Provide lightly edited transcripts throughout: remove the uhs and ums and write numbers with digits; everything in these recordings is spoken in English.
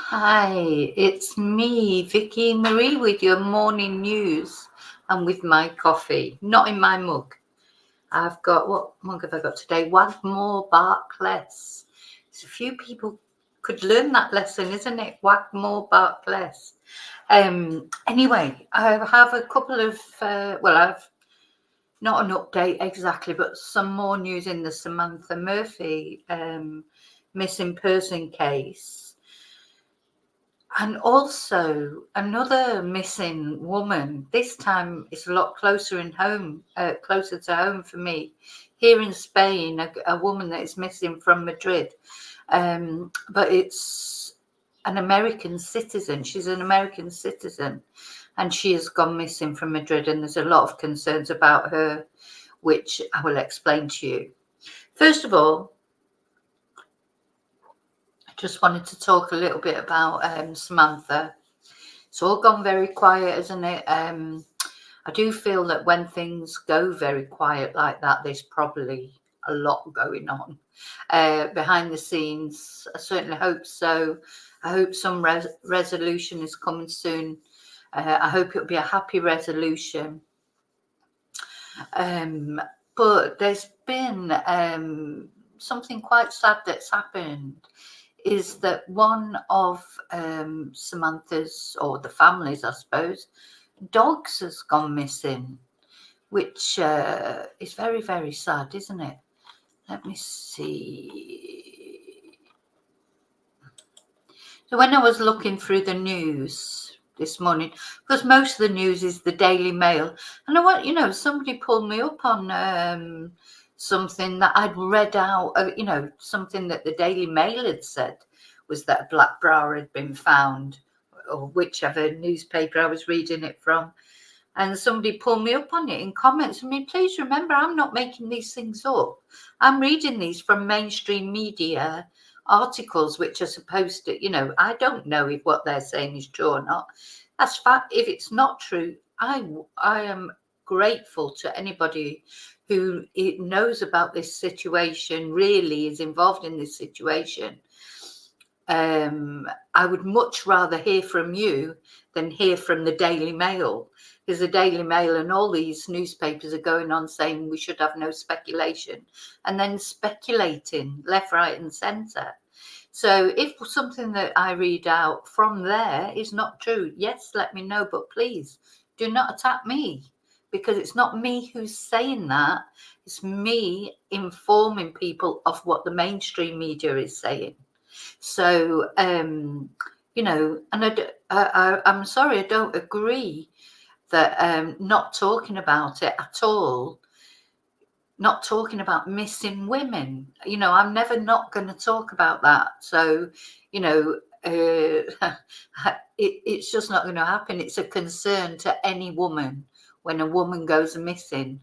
Hi, it's me, Vicky Marie, with your morning news and with my coffee, not in my mug. I've got, what mug have I got today? Wag more, bark less. There's a few people could learn that lesson, isn't it? Wag more, bark less. Anyway, I have a couple of, I've not an update exactly, but some more news in the Samantha Murphy missing person case. And also another missing woman. This time it's a lot closer closer to home for me. Here in Spain, a woman that is missing from Madrid, but it's an American citizen. She's an American citizen, and she has gone missing from Madrid. And there's a lot of concerns about her, which I will explain to you. First of all, I just wanted to talk a little bit about Samantha. It's all gone very quiet, isn't it? I do feel that when things go very quiet like that, there's probably a lot going on behind the scenes. I certainly hope so. I hope some resolution is coming soon. I hope it'll be a happy resolution. But there's been something quite sad that's happened, is that one of Samantha's, or the family's, I suppose, dogs has gone missing, which is very, very sad, isn't it? Let me see. So when I was looking through the news this morning, because most of the news is the Daily Mail, and somebody pulled me up on something that I'd read out, something that the Daily Mail had said was that a black bra had been found, or whichever newspaper I was reading it from. And somebody pulled me up on it in comments. I mean, please remember, I'm not making these things up. I'm reading these from mainstream media articles, which are supposed to, I don't know if what they're saying is true or not. That's fact. If it's not true, I am grateful to anybody who knows about this situation, really is involved in this situation. I would much rather hear from you than hear from the Daily Mail, because the Daily Mail and all these newspapers are going on saying we should have no speculation, and then speculating left, right and centre. So if something that I read out from there is not true, yes, let me know, but please do not attack me, because it's not me who's saying that. It's me informing people of what the mainstream media is saying. So, and I'm sorry, I don't agree that not talking about it at all, not talking about missing women. I'm never not going to talk about that. So, it's just not going to happen. It's a concern to any woman when a woman goes missing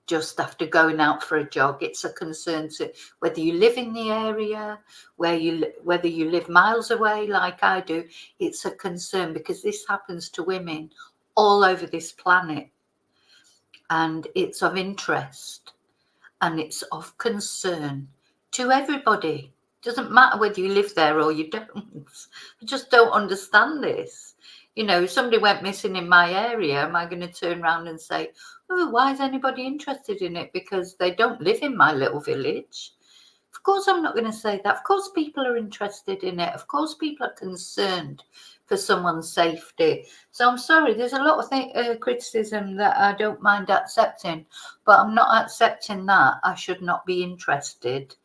just after going out for a jog. It's a concern to whether you live in the area, whether you live miles away like I do. It's a concern because this happens to women all over this planet, and it's of interest and it's of concern to everybody. Doesn't matter whether you live there or you don't. I just don't understand this. If somebody went missing in my area, am I going to turn around and say, oh, why is anybody interested in it? Because they don't live in my little village. Of course, I'm not going to say that. Of course, people are interested in it. Of course, people are concerned for someone's safety. So I'm sorry, there's a lot of criticism that I don't mind accepting, but I'm not accepting that I should not be interested,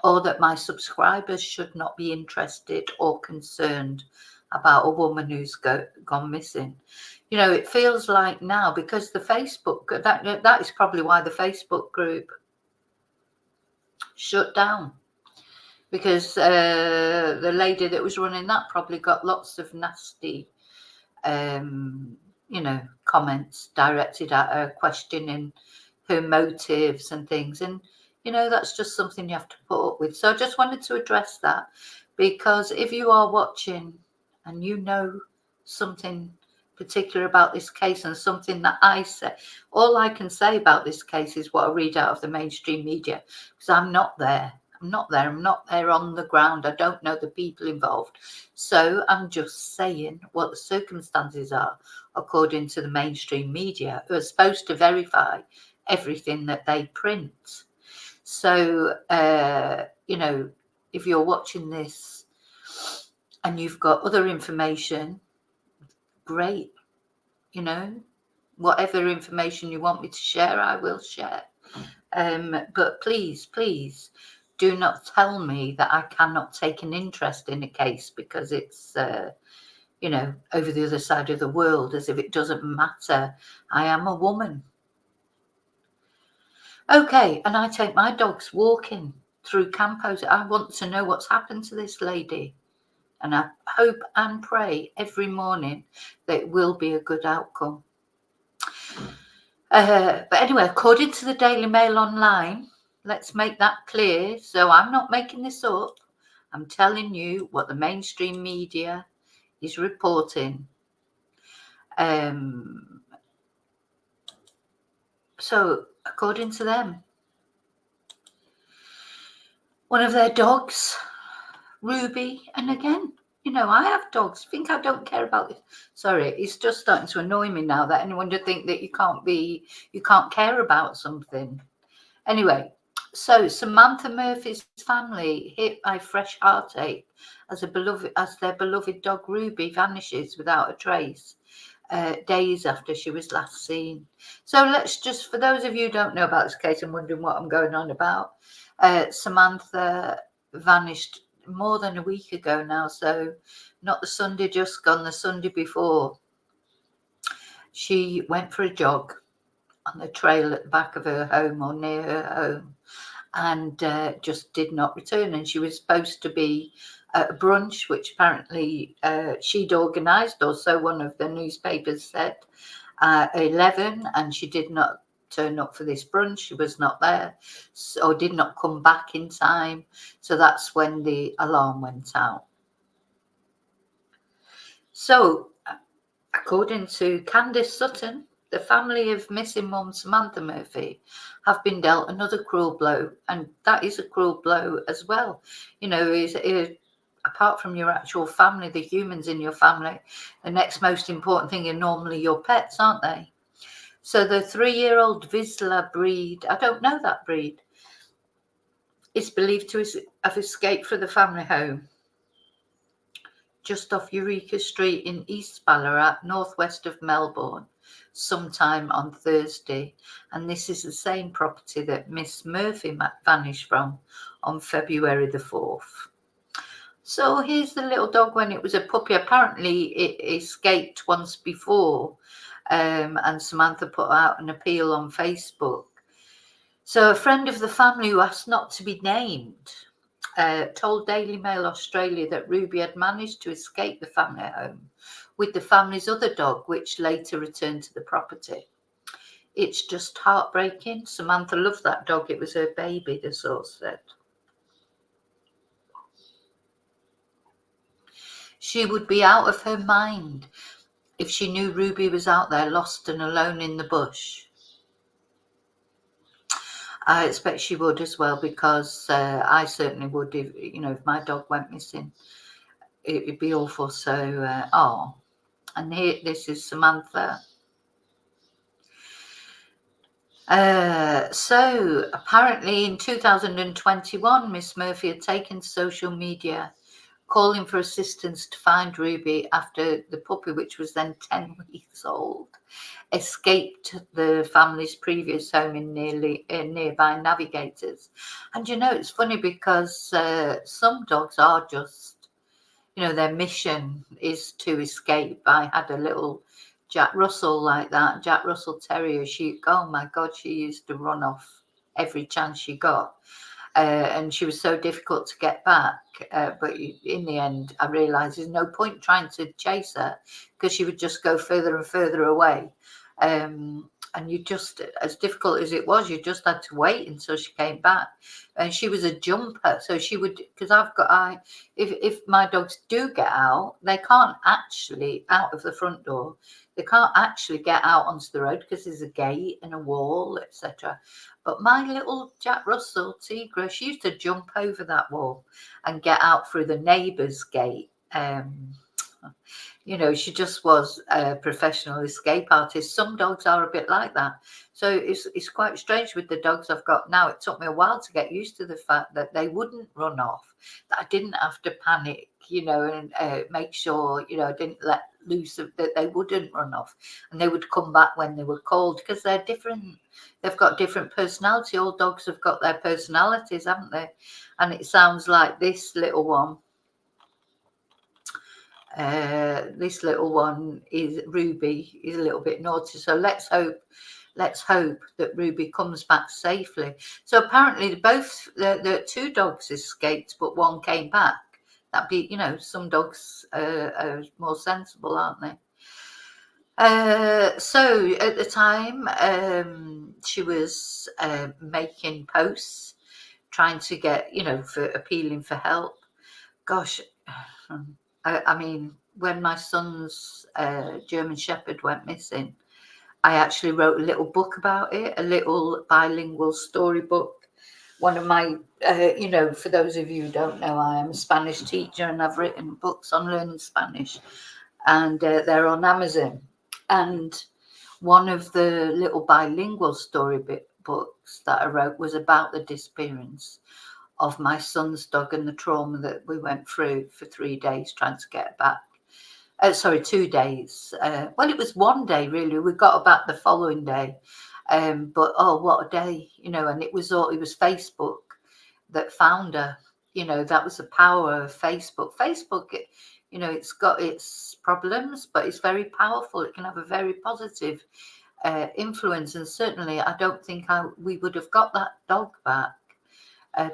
or that my subscribers should not be interested or concerned about a woman who's gone missing. It feels like now, because the Facebook, that is probably why the Facebook group shut down, because the lady that was running that probably got lots of nasty comments directed at her, questioning her motives and things. And that's just something you have to put up with. So I just wanted to address that, because if you are watching and you know something particular about this case and something that I say, all I can say about this case is what I read out of the mainstream media, because I'm not there. I'm not there. I'm not there on the ground. I don't know the people involved. So I'm just saying what the circumstances are according to the mainstream media, who are supposed to verify everything that they print. So, you know, if you're watching this and you've got other information, great. You know, whatever information you want me to share, I will share. But please do not tell me that I cannot take an interest in a case because it's, you know, over the other side of the world, as if it doesn't matter. I am a woman. Okay, and I take my dogs walking through Campos. I want to know what's happened to this lady. And I hope and pray every morning that it will be a good outcome. But anyway, according to the Daily Mail Online, let's make that clear. So I'm not making this up. I'm telling you what the mainstream media is reporting. So according to them, one of their dogs, Ruby, and again, you know, I have dogs. Think I don't care about this? Sorry, it's just starting to annoy me now that anyone would think that you can't care about something. Anyway, so Samantha Murphy's family hit by fresh heartache as their beloved dog Ruby vanishes without a trace, days after she was last seen. So let's just, for those of you who don't know about this case and wondering what I'm going on about, Samantha vanished more than a week ago now, so not the Sunday just gone, the Sunday before. She went for a jog on the trail at the back of her home or near her home, and just did not return. And she was supposed to be at a brunch, which apparently she'd organised, or so one of the newspapers said, 11, and she did not turn up for this brunch. She was not there, or did not come back in time. So that's when the alarm went out. So according to Candice Sutton, the family of missing mum Samantha Murphy have been dealt another cruel blow, and that is a cruel blow as well. You know, apart from your actual family, the humans in your family, the next most important thing are normally your pets, aren't they? So the 3-year-old Vizsla breed, I don't know that breed, is believed to have escaped from the family home just off Eureka Street in East Ballarat, northwest of Melbourne, sometime on Thursday. And this is the same property that Miss Murphy vanished from on February the 4th. So here's the little dog when it was a puppy. Apparently it escaped once before, and Samantha put out an appeal on Facebook. So a friend of the family who asked not to be named told Daily Mail Australia that Ruby had managed to escape the family home with the family's other dog, which later returned to the property. It's just heartbreaking. Samantha loved that dog. It was her baby, the source said. She would be out of her mind if she knew Ruby was out there lost and alone in the bush. I expect she would as well, because I certainly would if my dog went missing. It'd be awful. So, and here, this is Samantha. So apparently in 2021, Miss Murphy had taken to social media calling for assistance to find Ruby after the puppy, which was then 10 weeks old, escaped the family's previous home in nearby Navigators. And you know, it's funny because some dogs are just, their mission is to escape. I had a little Jack Russell like that, Jack Russell Terrier. Oh my God, she used to run off every chance she got. And she was so difficult to get back. But in the end, I realised there's no point trying to chase her, because she would just go further and further away. And you just, as difficult as it was, you just had to wait until she came back. And she was a jumper, so she would, because if my dogs do get out, they can't actually out of the front door. They can't actually get out onto the road because there's a gate and a wall, etc. But my little Jack Russell Tigra, she used to jump over that wall and get out through the neighbour's gate. You know, she just was a professional escape artist. Some dogs are a bit like that. So it's quite strange with the dogs I've got now. It took me a while to get used to the fact that they wouldn't run off, that I didn't have to panic, you know, and make sure, you know, I didn't let loose that they wouldn't run off, and they would come back when they were called, because they're different. They've got different personality. All dogs have got their personalities, haven't they? And it sounds like this little one. This little one is Ruby, is a little bit naughty. So let's hope that Ruby comes back safely. So apparently both the two dogs escaped, but one came back. That'd be, you know, some dogs are more sensible, aren't they? So at the time, she was making posts, trying to get, you know, for appealing for help. Gosh, I mean, when my son's German Shepherd went missing, I actually wrote a little book about it, a little bilingual storybook. One of my, you know, for those of you who don't know, I am a Spanish teacher and I've written books on learning Spanish, and they're on Amazon. And one of the little bilingual story books that I wrote was about the disappearance of my son's dog and the trauma that we went through for 3 days trying to get it back. Sorry, 2 days. Well, it was 1 day really. We got back the following day. But oh, what a day, you know, and it was Facebook that found her. You know, that was the power of Facebook. Facebook, you know, it's got its problems, but it's very powerful. It can have a very positive influence. And certainly I don't think we would have got that dog back.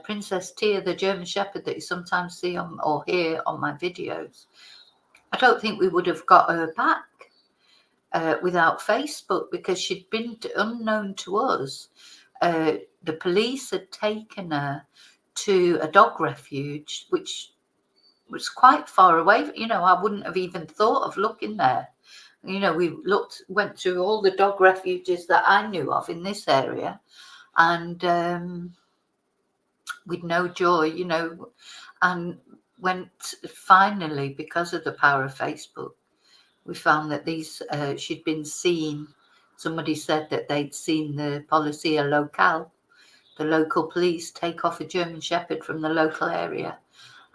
Princess Tia, the German Shepherd that you sometimes see on or hear on my videos, I don't think we would have got her back without Facebook, because she'd been unknown to us. The police had taken her to a dog refuge, which was quite far away. You know, I wouldn't have even thought of looking there. You know, we went through all the dog refuges that I knew of in this area, and with no joy, you know, and went finally, because of the power of Facebook, we found that these she'd been seen. Somebody said that they'd seen the Policia Local, the local police, take off a German Shepherd from the local area,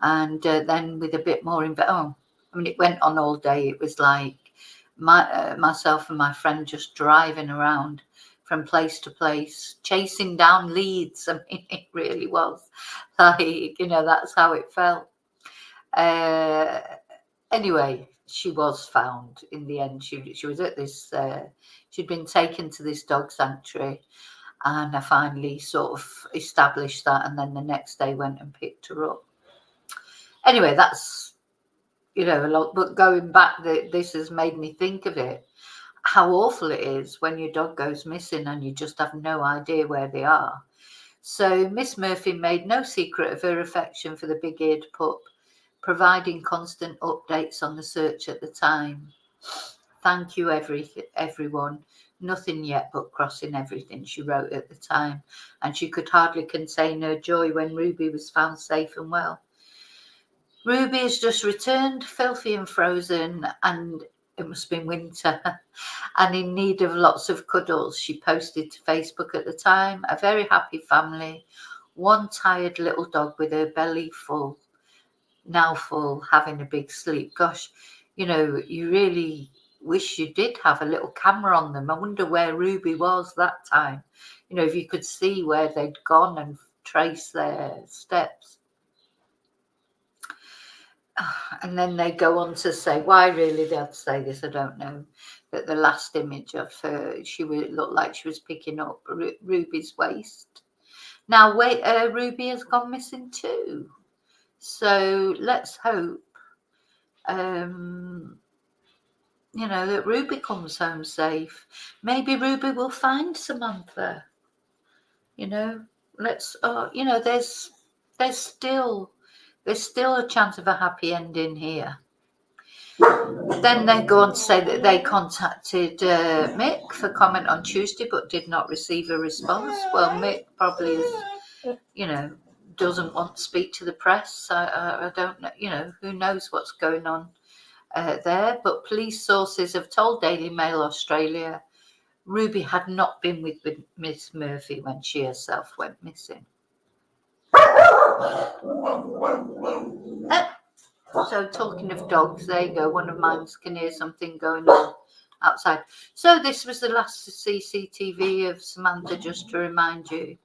and then with a bit more I mean, it went on all day. It was like myself and my friend just driving around from place to place, chasing down leads. I mean, it really was like, you know, that's how it felt. Anyway, she was found in the end. She was at this, she'd been taken to this dog sanctuary, and I finally sort of established that, and then the next day went and picked her up. Anyway, that's, you know, a lot, but going back, this has made me think of it, how awful it is when your dog goes missing and you just have no idea where they are. So Miss Murphy made no secret of her affection for the big-eared pup, providing constant updates on the search at the time. Thank you, everyone. Nothing yet but crossing everything, she wrote at the time, and she could hardly contain her joy when Ruby was found safe and well. Ruby has just returned, filthy and frozen, and it must have been winter, and in need of lots of cuddles. She posted to Facebook at the time, a very happy family, one tired little dog with her belly full, now full, having a big sleep. Gosh, you know, you really wish you did have a little camera on them. I wonder where Ruby was that time. You know, if you could see where they'd gone and trace their steps. And then they go on to say, why really they'd say this, I don't know, that the last image of her, she looked like she was picking up Ruby's waist. Now, Ruby has gone missing too. So let's hope, you know, that Ruby comes home safe. Maybe Ruby will find Samantha. You know, you know, there's still a chance of a happy ending here. Then they go on to say that they contacted Mick for comment on Tuesday but did not receive a response. Well, Mick probably is, doesn't want to speak to the press. I don't know, who knows what's going on there. But police sources have told Daily Mail Australia Ruby had not been with Miss Murphy when she herself went missing. So talking of dogs, there you go. One of mine can hear something going on outside. So this was the last CCTV of Samantha, just to remind you.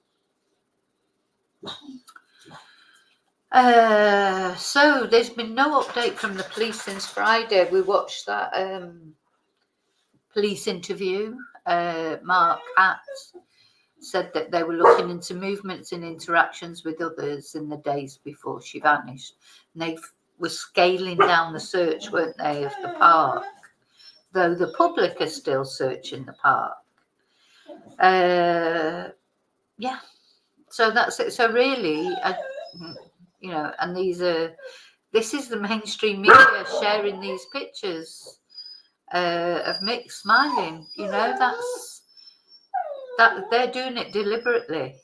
So there's been no update from the police since Friday. We watched that police interview. Mark Hatz said that they were looking into movements and interactions with others in the days before she vanished. And they were scaling down the search, weren't they, of the park, though the public are still searching the park. Yeah, so that's it. So really, and this is the mainstream media sharing these pictures of Mick smiling. That they're doing it deliberately.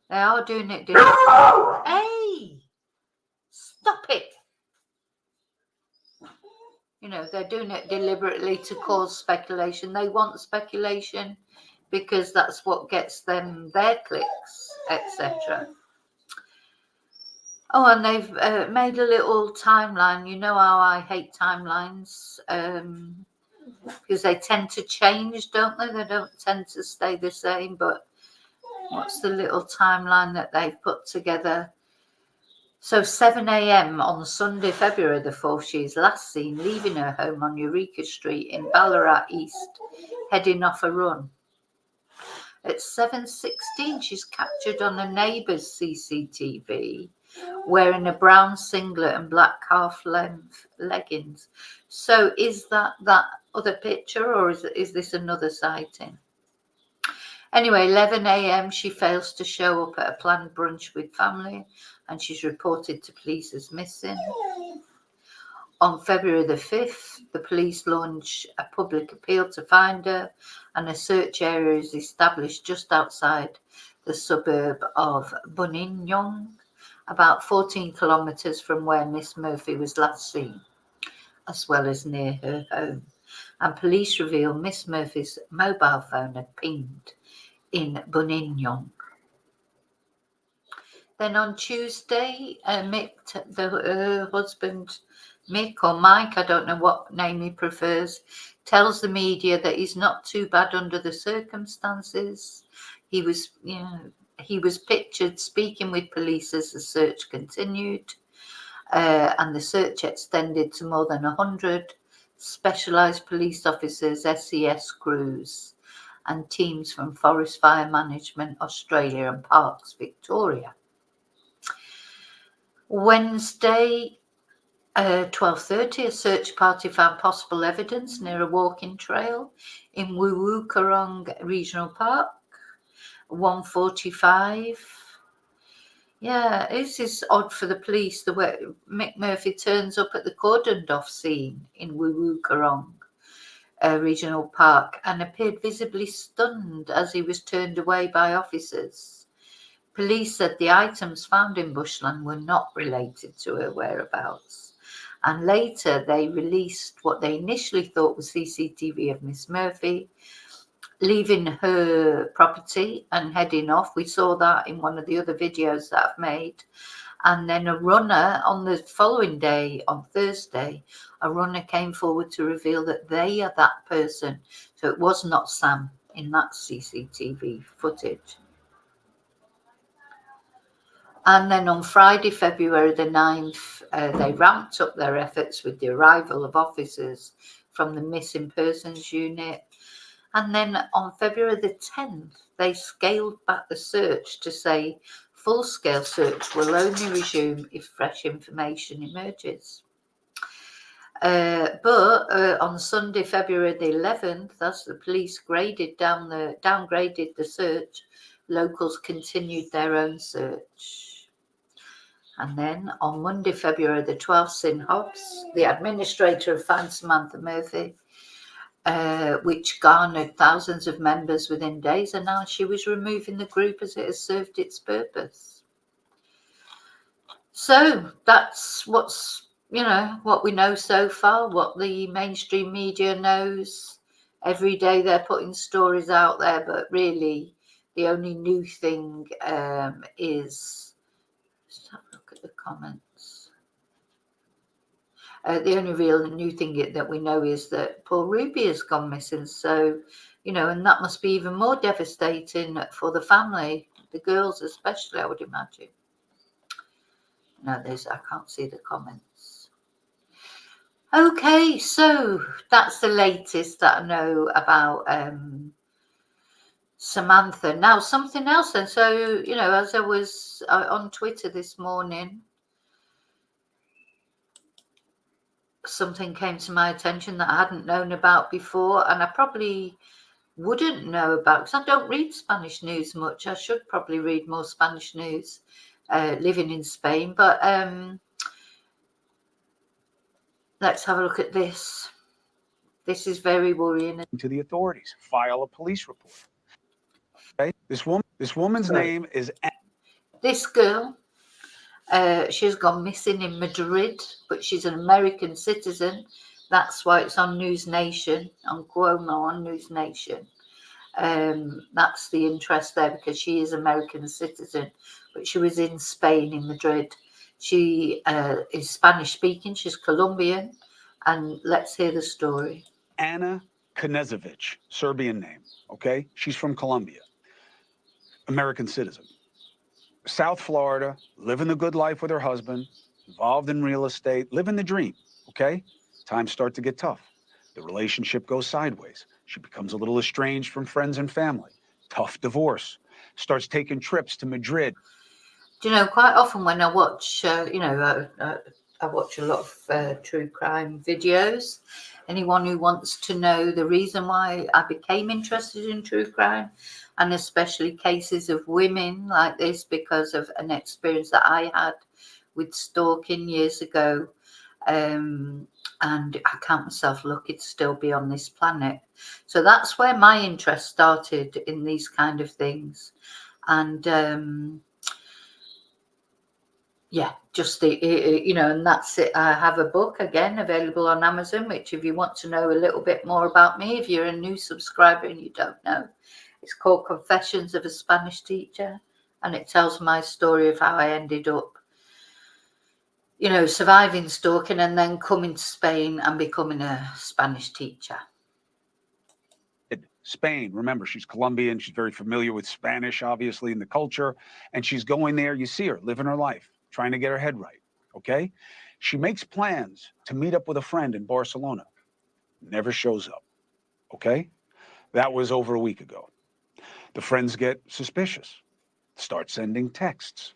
They are doing it deliberately. Hey, stop it. They're doing it deliberately to cause speculation. They want speculation because that's what gets them their clicks, etc. Oh, and they've made a little timeline. You know how I hate timelines because they tend to change, don't they? They don't tend to stay the same. But what's the little timeline that they've put together? So 7 a.m. on Sunday, February the 4th, she is last seen leaving her home on Eureka Street in Ballarat East, heading off a run. At 7:16, she's captured on a neighbour's CCTV wearing a brown singlet and black half-length leggings. So is that other picture, or is this another sighting? Anyway, 11 a.m. she fails to show up at a planned brunch with family and she's reported to police as missing. On February the 5th, the police launch a public appeal to find her and a search area is established just outside the suburb of Buninyong, about 14 kilometres from where Miss Murphy was last seen, as well as near her home. And police reveal Miss Murphy's mobile phone had pinged in Buninyong. Then on Tuesday, Mick, her husband, Mick or Mike, I don't know what name he prefers, tells the media that he's not too bad under the circumstances. He was pictured speaking with police as the search continued, and the search extended to more than 100 specialised police officers, SES crews, and teams from Forest Fire Management Australia and Parks Victoria. Wednesday, 12:30, a search party found possible evidence near a walking trail in Wuwukarong Regional Park. 1:45. Yeah, this is odd for the police. The way Mick Murphy turns up at the cordoned off scene in Wuwukarong Regional Park and appeared visibly stunned as he was turned away by officers. Police said the items found in bushland were not related to her whereabouts. And later they released what they initially thought was CCTV of Miss Murphy leaving her property and heading off. We saw that in one of the other videos that I've made. And then a runner on the following day, on Thursday, a runner came forward to reveal that they are that person. So it was not Sam in that CCTV footage. And then on Friday, February the 9th, they ramped up their efforts with the arrival of officers from the Missing Persons Unit. And then on February the 10th, they scaled back the search to say full-scale search will only resume if fresh information emerges. But on Sunday, February the 11th, as the police downgraded the search, locals continued their own search. And then on Monday, February the 12th, Sin Hobbs, the administrator of Find Samantha Murphy, which garnered thousands of members within days, announced she was removing the group as it has served its purpose. So that's what's, what we know so far, what the mainstream media knows. Every day they're putting stories out there, but really the only new thing is, let's have a look at the comments. The only real new thing that we know is that Paul Ruby has gone missing. So, and that must be even more devastating for the family, the girls especially, I would imagine. No, I can't see the comments. Okay, so that's the latest that I know about Samantha. Now, something else then. So, as I was on Twitter this morning, something came to my attention that I hadn't known about before, and I probably wouldn't know about because I don't read Spanish news much. I should probably read more Spanish news living in Spain, but let's have a look at this. This is very worrying. To the authorities, file a police report. Okay, this woman's name is this girl. She's gone missing in Madrid, but she's an American citizen. That's why it's on News Nation, on Cuomo on News Nation. That's the interest there, because she is American citizen, but she was in Spain, in Madrid. She is Spanish speaking. She's Colombian, and let's hear the story. Anna Knezevic, Serbian name. Okay, she's from Colombia, American citizen. South Florida, living the good life with her husband, involved in real estate, living the dream. Okay, times start to get tough. The relationship goes sideways. She becomes a little estranged from friends and family. Tough divorce. Starts taking trips to Madrid. Do you know, quite often when I watch, I watch a lot of true crime videos. Anyone who wants to know the reason why I became interested in true crime, and especially cases of women like this, because of an experience that I had with stalking years ago. And I count myself lucky to still be on this planet. So that's where my interest started in these kind of things. And yeah, just and that's it. I have a book again available on Amazon, which if you want to know a little bit more about me, if you're a new subscriber and you don't know, it's called Confessions of a Spanish Teacher, and it tells my story of how I ended up surviving stalking and then coming to Spain and becoming a Spanish teacher. Spain, remember, she's Colombian. She's very familiar with Spanish, obviously, in the culture. And she's going there. You see her living her life, trying to get her head right. Okay. She makes plans to meet up with a friend in Barcelona. Never shows up. Okay. That was over a week ago. The friends get suspicious, start sending texts,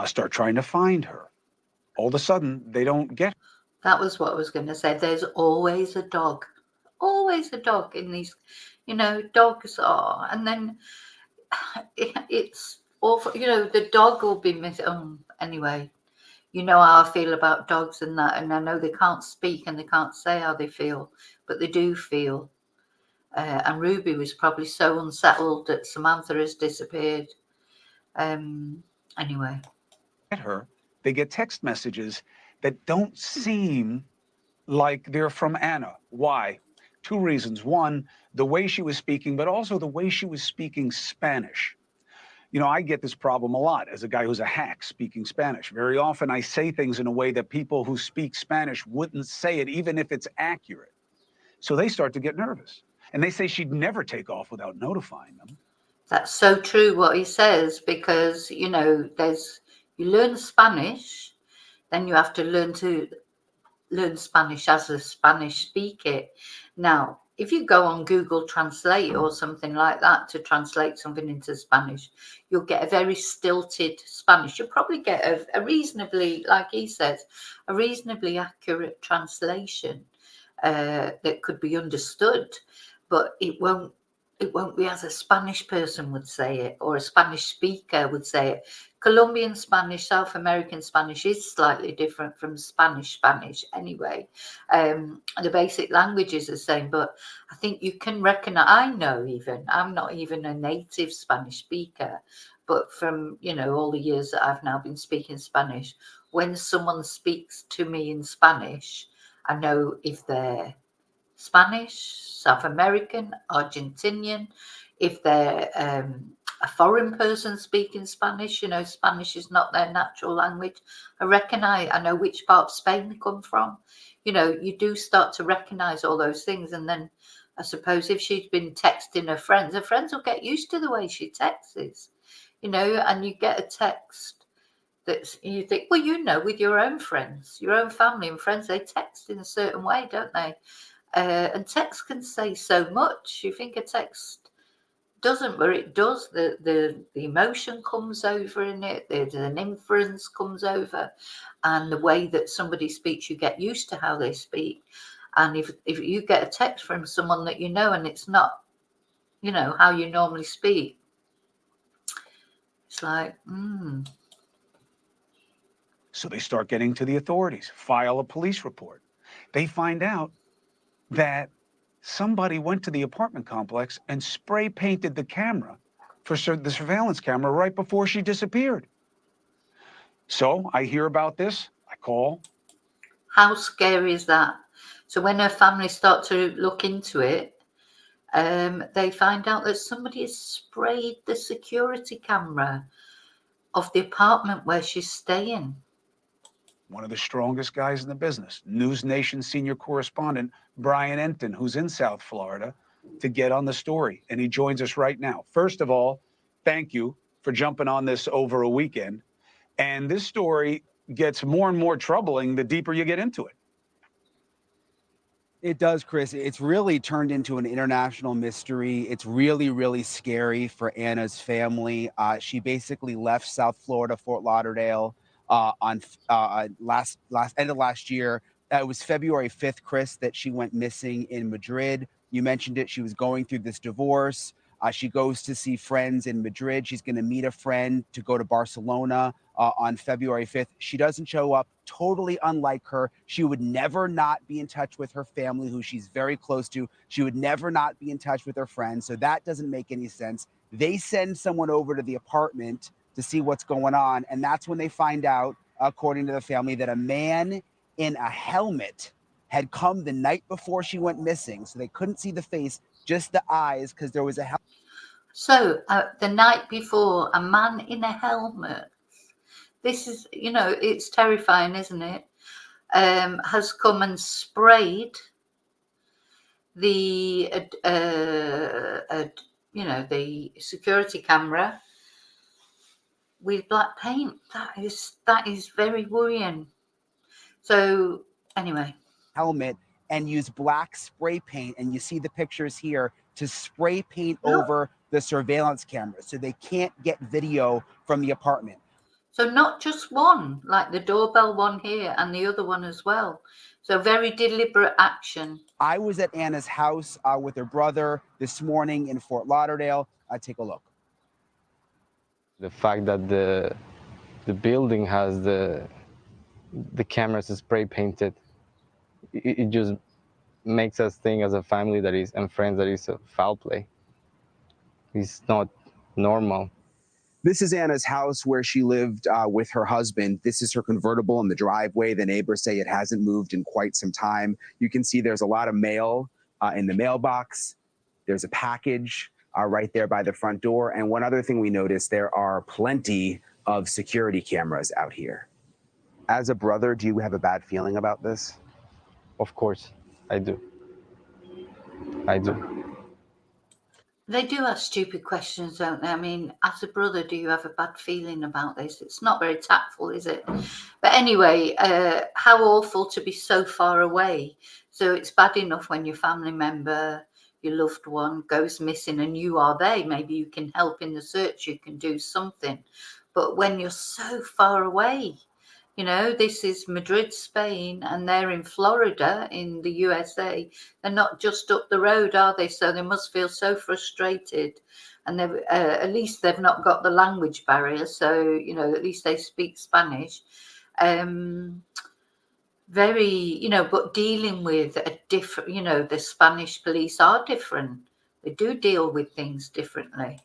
start trying to find her. All of a sudden, they don't get her. That was what I was going to say. There's always a dog in these, dogs are. And then it's awful. The dog will be missing. Anyway, you know how I feel about dogs and that. And I know they can't speak and they can't say how they feel, but they do feel. And Ruby was probably so unsettled that Samantha has disappeared. Anyway. Get her. They get text messages that don't seem like they're from Anna. Why? Two reasons. One, the way she was speaking, but also the way she was speaking Spanish. I get this problem a lot as a guy who's a hack speaking Spanish. Very often I say things in a way that people who speak Spanish wouldn't say it, even if it's accurate. So they start to get nervous. And they say she'd never take off without notifying them. That's so true what he says, because, you learn Spanish, then you have to learn Spanish as a Spanish speaker. Now, if you go on Google Translate or something like that to translate something into Spanish, you'll get a very stilted Spanish. You'll probably get a reasonably, like he says, a reasonably accurate translation that could be understood, but it won't it won't be as a Spanish person would say it, or a Spanish speaker would say it. Colombian Spanish, South American Spanish is slightly different from Spanish anyway. The basic language is the same, but I think you can recognize, I'm not even a native Spanish speaker, but from, all the years that I've now been speaking Spanish, when someone speaks to me in Spanish, I know if they're Spanish, South American, Argentinian, if they're a foreign person speaking Spanish, Spanish is not their natural language. I know which part of Spain they come from. You do start to recognize all those things. And then I suppose if she'd been texting her friends will get used to the way she texts, and you get a text that you think, well, with your own friends, your own family and friends, they text in a certain way, don't they? And text can say so much. You think a text doesn't, but it does. The emotion comes over in it. There's an inference comes over, and the way that somebody speaks, you get used to how they speak. And if you get a text from someone that and it's not, how you normally speak, it's like, So they start getting to the authorities, file a police report. They find out that somebody went to the apartment complex and spray painted the camera for the surveillance camera right before she disappeared. So I hear about this. I call. How scary is that? So when her family start to look into it, they find out that somebody has sprayed the security camera of the apartment where she's staying. One of the strongest guys in the business, News Nation senior correspondent Brian Enton, who's in South Florida, to get on the story. And he joins us right now. First of all, thank you for jumping on this over a weekend. And this story gets more and more troubling the deeper you get into it. It does, Chris. It's really turned into an international mystery. It's really, really scary for Anna's family. She basically left South Florida, Fort Lauderdale, on last end of last year. It was February 5th, Chris, that she went missing in Madrid. You mentioned it. She was going through this divorce. She goes to see friends in Madrid. She's going to meet a friend to go to Barcelona on February 5th. She doesn't show up, totally unlike her. She would never not be in touch with her family, who she's very close to. She would never not be in touch with her friends. So that doesn't make any sense. They send someone over to the apartment to see what's going on. And that's when they find out, according to the family, that a man in a helmet had come the night before she went missing. So they couldn't see the face, just the eyes, because there was a helmet. So the night before, a man in a helmet, this is, it's terrifying, isn't it? Has come and sprayed the, the security camera with black paint. That is very worrying. So anyway. Helmet and use black spray paint, and you see the pictures here, to spray paint over the surveillance camera so they can't get video from the apartment. So not just one, like the doorbell one here and the other one as well. So very deliberate action. I was at Anna's house with her brother this morning in Fort Lauderdale. Take a look. The fact that the building has the cameras spray painted, it just makes us think as a family and friends that it's a foul play. It's not normal. This is Anna's house where she lived with her husband. This is her convertible in the driveway. The neighbors say it hasn't moved in quite some time. You can see there's a lot of mail in the mailbox. There's a package right there by the front door. And one other thing we noticed, there are plenty of security cameras out here. As a brother, do you have a bad feeling about this? Of course, I do. They do ask stupid questions, don't they? I mean, as a brother, do you have a bad feeling about this? It's not very tactful, is it? But anyway, how awful to be so far away. So it's bad enough when your family member, your loved one, goes missing and you are there. Maybe you can help in the search, you can do something. But when you're so far away, You know, this is Madrid, Spain, and they're in Florida in the USA. They're not just up the road, are they? So they must feel so frustrated. And they've, at least they've not got the language barrier. So, you know, at least they speak Spanish. Very, you know, but dealing with a different, you know, the Spanish police are different. They do deal with things differently.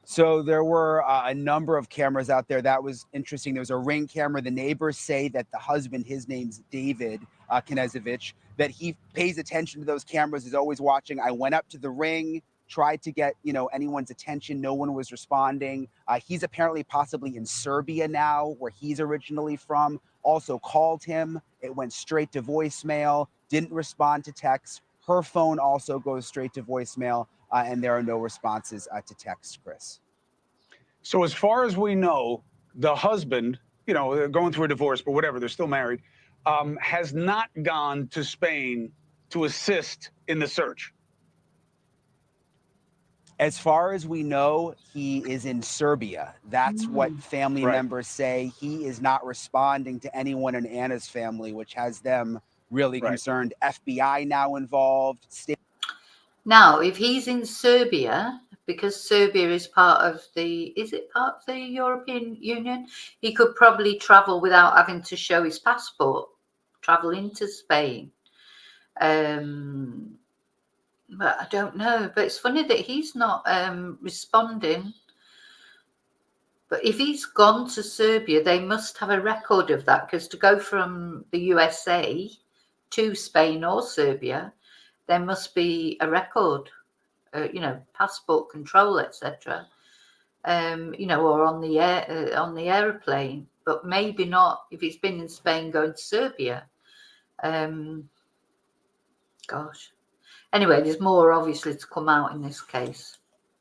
So there were a number of cameras out there. That was interesting. There was a Ring camera. The neighbors say that the husband, his name's David Knezevic, that he pays attention to those cameras, is always watching. I went up to the Ring, tried to get, you know, anyone's attention. No one was responding. He's apparently possibly in Serbia now, where he's originally from. Also called him. It went straight to voicemail, didn't respond to texts. Her phone also goes straight to voicemail, and there are no responses to text, Chris. So as far as we know, the husband, you know, they're going through a divorce, but whatever, they're still married, has not gone to Spain to assist in the search. As far as we know, he is in Serbia. That's what family members say. He is not responding to anyone in Anna's family, which has them really concerned. FBI now involved. Now, if he's in Serbia, because Serbia is part of is it part of the European Union? He could probably travel without having to show his passport, travel into Spain. But I don't know. But it's funny that he's not responding. But if he's gone to Serbia, they must have a record of that, because to go from the USA to Spain or Serbia, there must be a record, you know, passport control, etc. You know, or on the airplane, but maybe not if he's been in Spain going to Serbia. Gosh. Anyway, there's more obviously to come out in this case.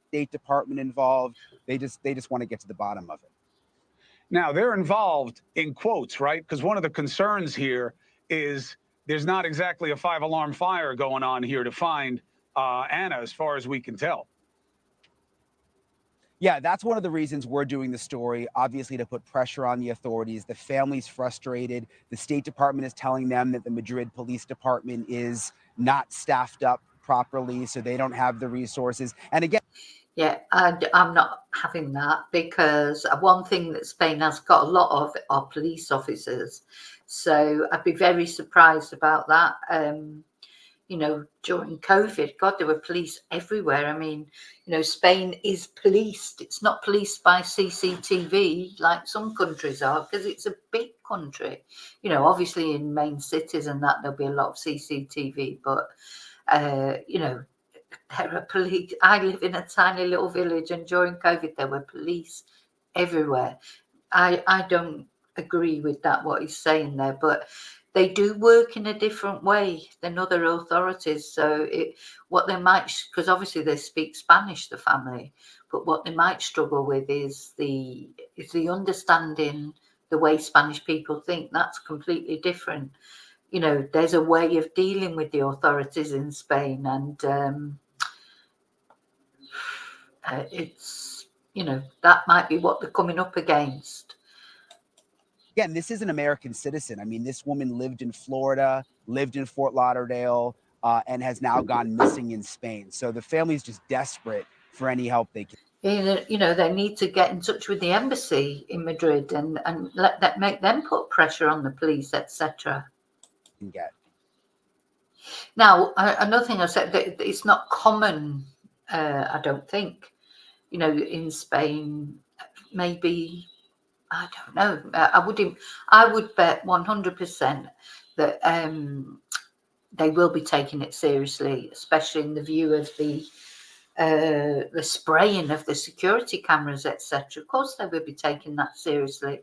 State Department involved. They just want to get to the bottom of it. Now, they're involved in quotes, right? Because one of the concerns here is there's not exactly a 5-alarm fire going on here to find Anna, as far as we can tell. Yeah, that's one of the reasons we're doing the story, obviously to put pressure on the authorities. The family's frustrated. The State Department is telling them that the Madrid Police Department is not staffed up properly, so they don't have the resources. And again, yeah, I'm not having that, because one thing that Spain has got a lot of are police officers. So I'd be very surprised about that. You know, during COVID, God, there were police everywhere. I mean, you know, Spain is policed. It's not policed by CCTV like some countries are, because it's a big country. You know, obviously in main cities and that, there'll be a lot of CCTV, but, you know, there are police. I live in a tiny little village, and during COVID, there were police everywhere. I don't agree with that, what he's saying there, but they do work in a different way than other authorities. So what they might, because obviously they speak Spanish, the family, but what they might struggle with is the understanding the way Spanish people think. That's completely different. You know, there's a way of dealing with the authorities in Spain, and it's, you know, that might be what they're coming up against. Again, this is an American citizen. I mean, this woman lived in Florida, lived in Fort Lauderdale, and has now gone missing in Spain. So the family's just desperate for any help they can. You know, they need to get in touch with the embassy in Madrid and make them put pressure on the police, etc. Get. Now, another thing I said, that it's not common, I don't think, you know, in Spain. Maybe, I don't know. I would bet 100% that they will be taking it seriously, especially in the view of the spraying of the security cameras, etc. Of course, they will be taking that seriously,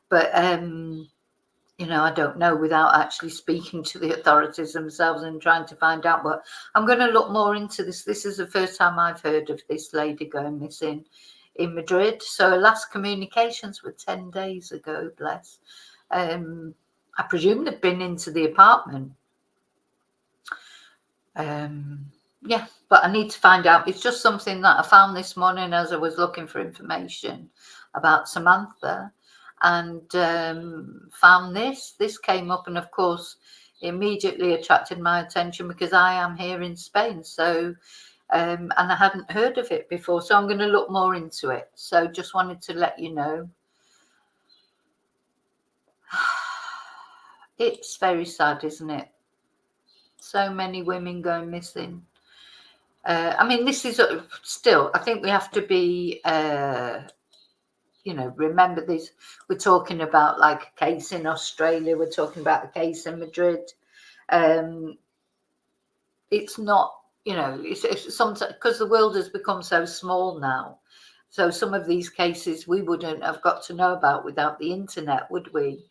but you know, I don't know, without actually speaking to the authorities themselves and trying to find out. But I'm going to look more into this. This is the first time I've heard of this lady going missing in Madrid. So her last communications were 10 days ago, bless. I presume they've been into the apartment. Yeah, but I need to find out. It's just something that I found this morning as I was looking for information about Samantha. and found this. This came up, and of course, immediately attracted my attention because I am here in Spain. So, and I hadn't heard of it before. So I'm going to look more into it. So just wanted to let you know. It's very sad, isn't it? So many women going missing. I mean, this is still, I think we have to be, you know, remember this. We're talking about like a case in Australia. We're talking about a case in Madrid. It's not, you know, it's sometimes because the world has become so small now. So some of these cases we wouldn't have got to know about without the internet, would we?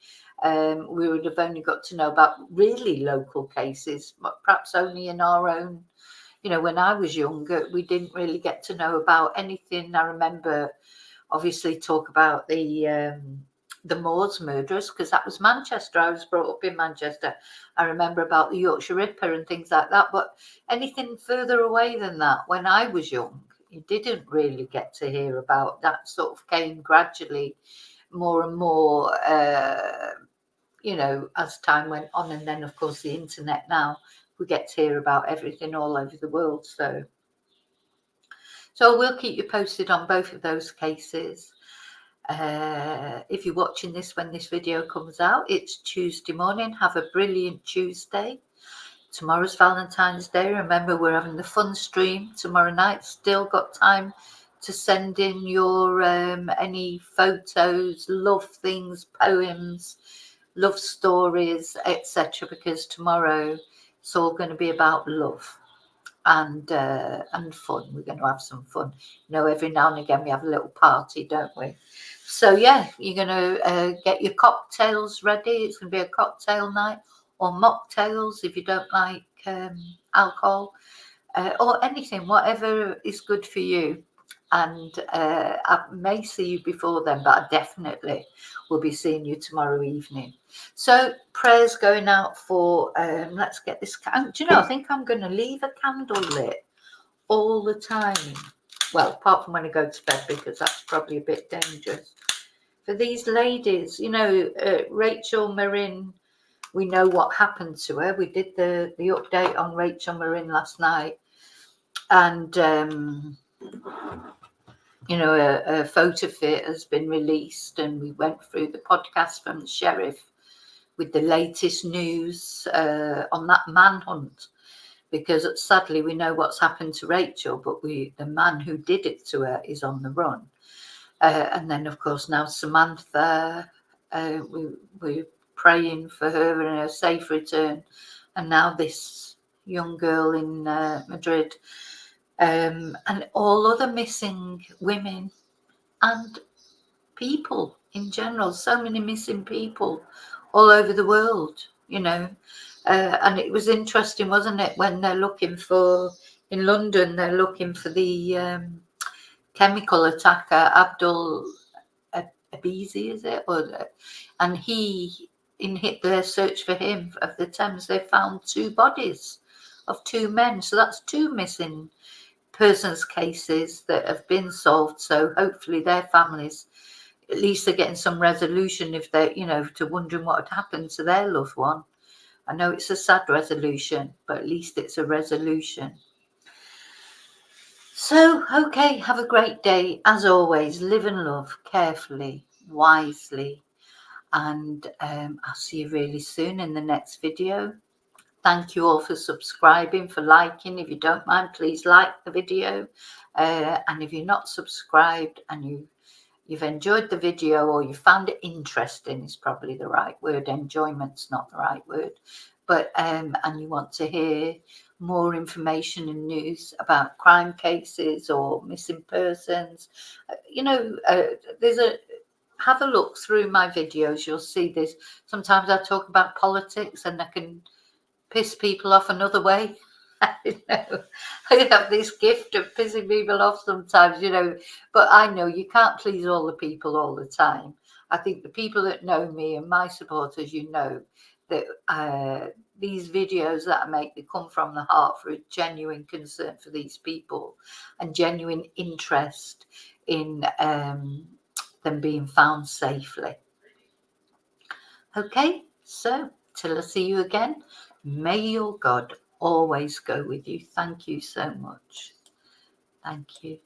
We would have only got to know about really local cases, but perhaps only in our own. You know, when I was younger, we didn't really get to know about anything. I remember, obviously, talk about the Moors murderers, because that was Manchester. I was brought up in Manchester. I remember about the Yorkshire Ripper and things like that. But anything further away than that, when I was young, you didn't really get to hear about. That sort of came gradually, more and more, you know, as time went on. And then, of course, the internet now, we get to hear about everything all over the world. So we'll keep you posted on both of those cases. If you're watching this when this video comes out, it's Tuesday morning. Have a brilliant Tuesday. Tomorrow's Valentine's Day. Remember, we're having the fun stream tomorrow night. Still got time to send in your any photos, love things, poems, love stories, etc., because tomorrow it's all going to be about love and fun. We're going to have some fun. You know, every now and again we have a little party, don't we? So yeah, you're going to get your cocktails ready. It's going to be a cocktail night, or mocktails if you don't like alcohol, or anything, whatever is good for you. And I may see you before then, but I definitely will be seeing you tomorrow evening. So prayers going out for, let's get this, do you know, I think I'm going to leave a candle lit all the time. Well, apart from when I go to bed, because that's probably a bit dangerous. For these ladies, you know, Rachel Marin, we know what happened to her. We did the update on Rachel Marin last night. And, you know, a photo fit has been released, and we went through the podcast from the sheriff with the latest news on that manhunt, because sadly we know what's happened to Rachel, but the man who did it to her is on the run. And then, of course, now Samantha, we're praying for her and her safe return. And now this young girl in Madrid, and all other missing women and people in general. So many missing people all over the world, you know. And it was interesting, wasn't it, when they're looking for, in London, they're looking for the chemical attacker, Abdul Abizi, is it? And in their search for him of the Thames, they found 2 bodies of 2 men. So that's 2 missing persons cases that have been solved. So hopefully their families, at least they're getting some resolution if they're, you know, to wondering what had happened to their loved one. I know it's a sad resolution, but at least it's a resolution. So, okay, have a great day. As always, live and love carefully, wisely, and I'll see you really soon in the next video. Thank you all for subscribing, for liking. If you don't mind, please like the video. And if you're not subscribed and you've enjoyed the video, or you found it interesting is probably the right word. Enjoyment's not the right word. But and you want to hear more information and news about crime cases or missing persons, you know, have a look through my videos. You'll see this. Sometimes I talk about politics and I can piss people off another way. You know, I have this gift of pissing people off sometimes, you know, but I know you can't please all the people all the time. I think the people that know me and my supporters, you know, that these videos that I make, they come from the heart, for a genuine concern for these people and genuine interest in them being found safely. Okay, so till I see you again, may your God always go with you. Thank you so much. Thank you.